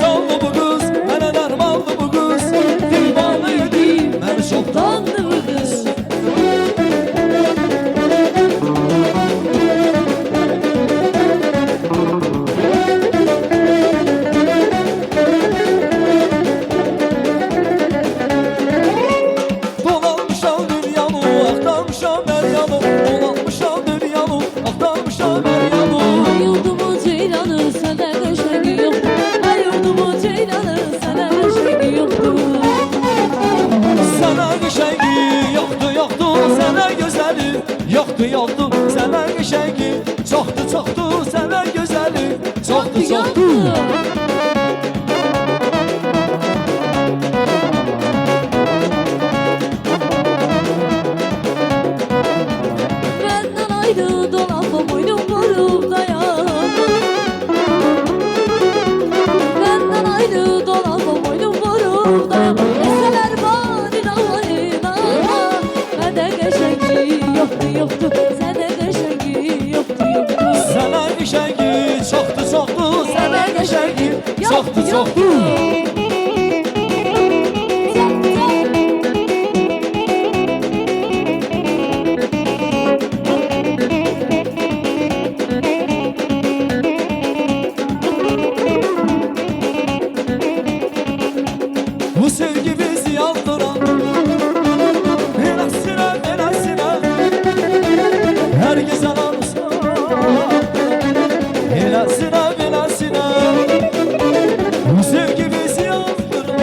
Dallı bu kız, bana darmallı bu kız, divane yedir. Yoktu yoktu senden geçenki. Çoktu çoktu senden güzeli. Çoktu çoktu. Benden ayrı dolanma boynum vurup dayanma. Benden ayrı dolanma boynum vurup dayanma. Deseler bana inanma. Bende geçenki yoktu yoktu. Sende geçenki yoktu yoktu. Senden geçenki. Çoktu çoktu senden geçenki. Çoktu çoktu. Bu sevgi bizi yandıran Belasına belasına Herkes alanırsa Belasına belasına Bu sevgi bizi yandıran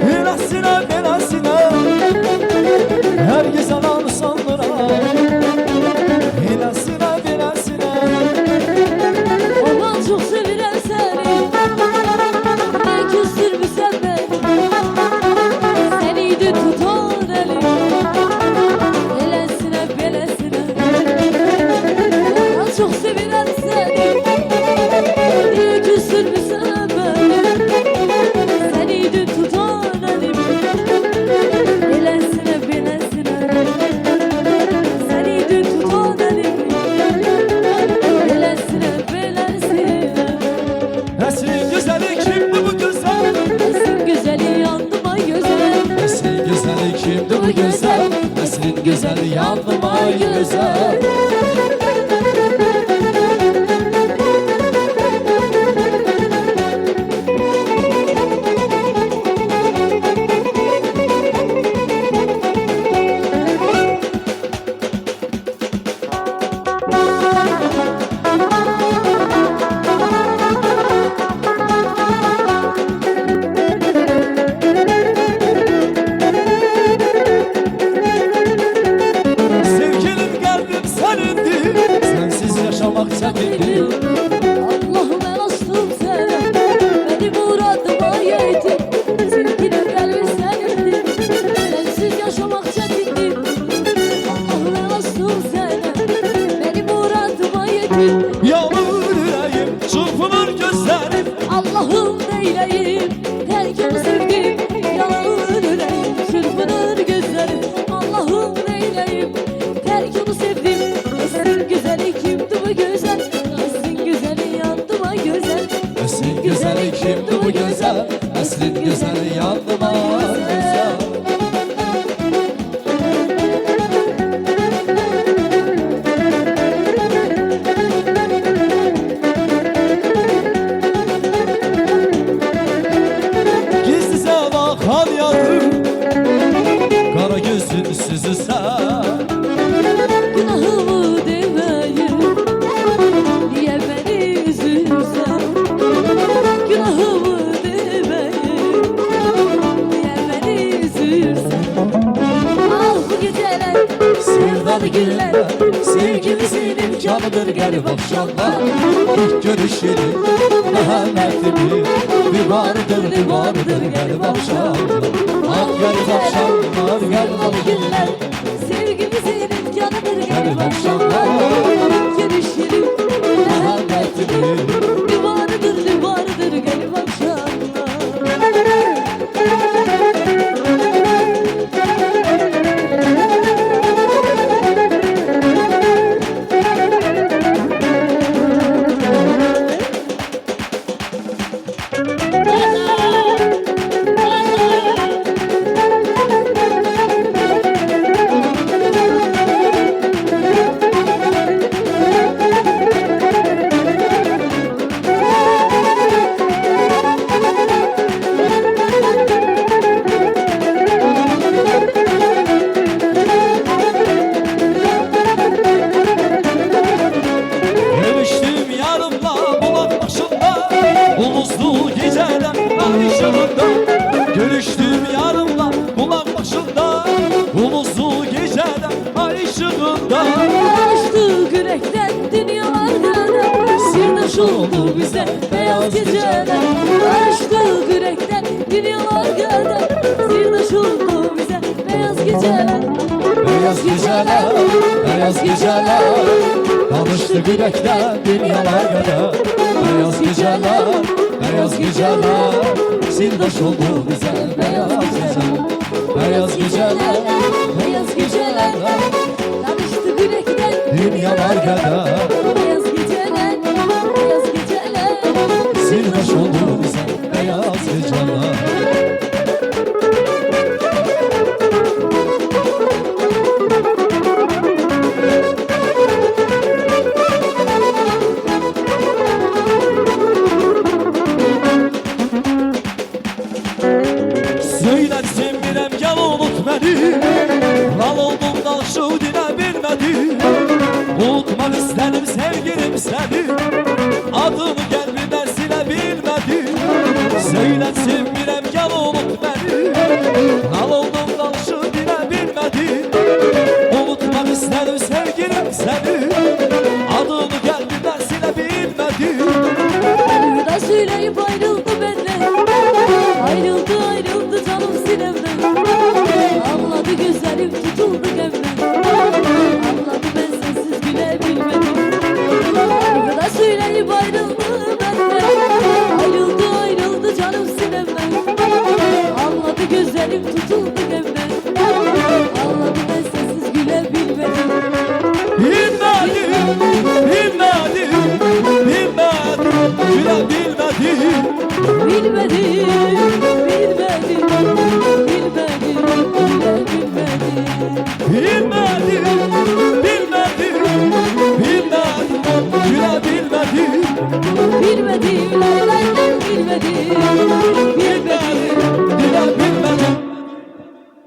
Belasına belasına Herkes alanırsa Belasına belasına Aman çok sevilen seni. Ben küstürmüşsem beni. Seni de tutar elim. Elesine belesine. Aman çok sevilen seni. Niye küstürmüşsem beni. Seni de tutar elim. Elesine belesine. Seni de tutar elim. Elesine belesine. Neslin güzeli kimdi bu güzel? Neslin güzeli yandıma güzel. Neslin güzeli kimdi bu güzel? Neslin güzeli yandıma güzel. Sevgilim kalbim senindir. Sensiz yaşamak çetindir. Allah'ım ben astım seni. Beni muradıma yetin. Sevgilim kalbim senindir. Sensiz yaşamak çetindir. Allah'ım ben astım seni. Beni muradıma yetin. Yağmur yüreğim, çırpınır gözlerim. Allah'ım neyleyim. Terkimi sevdim. Yalan yüreğim. Çırpınır gözlerim. Allah'ım neyleyim. Terkimi sevdim. Neslin güzeli kimdi bu güzel? Neslin güzeli yandıma güzel. Neslin güzeli kimdi bu güzel? Neslin güzeli yandıma güzel. Gizli sevda kar yağdı. Kara gözün süzülse. Günahımı demeyim. Niye beni üzülsen? Günahımı demeyim. Niye beni üzülsen? Ah bu geceler Sevdalı günler, sevgimizin imkanıdır gelip akşamlar. İlk görüşelim, daha mertemi. Bir vardır gelip akşamlar. Ah gelip akşamlar, gelip günler. sevgimizin imkanıdır Gelip gelip akşamlar. görüşelim. Daha mertemi. Vardır gelip akşamlar. yolunda. Tanıştık yürekten dünyalar kadar, sırdaş oldu bize beyaz geceler. Tanıştık yürekten dünyalar kadar, sırdaş oldu bize beyaz geceler. Beyaz geceler, beyaz geceler, tanıştık yürekten dünyalar kadar. Beyaz geceler, beyaz geceler, sirdaş oldu bize beyaz geceler. Beyaz geceler, Beyaz geceler, tanıştık yürekten dünyalar kadar. beyaz geceler, beyaz geceler. Sirdaş oldu bize beyaz geceler. Söylersin birem gel unut beni. Kral oldum da şu dine bilmedi. Unutmak istedim sevgilim seni. Adını gel bir dersine bilmedi. Söylersin birem gel unut beni. Kral oldum da şu dine bilmedi. Unutmak istedim sevgilim seni. Adını gel bir dersine bilmedi. Elveda söyleyip ayrıldı benden, ayrıldı ayrıldı canım sinemden. Anladı güzelim tutuldu gemden, anladı ben sensiz gülebilmedim. Elveda söyleyip ayrıldı benden, ayrıldı ayrıldı canım sinemden. Anladı güzelim tutuldu gemden, anladı ben sensiz gülebilmedim. Bilmedi, bilmedi, bilmedi, güle bilmedi. Bilmedim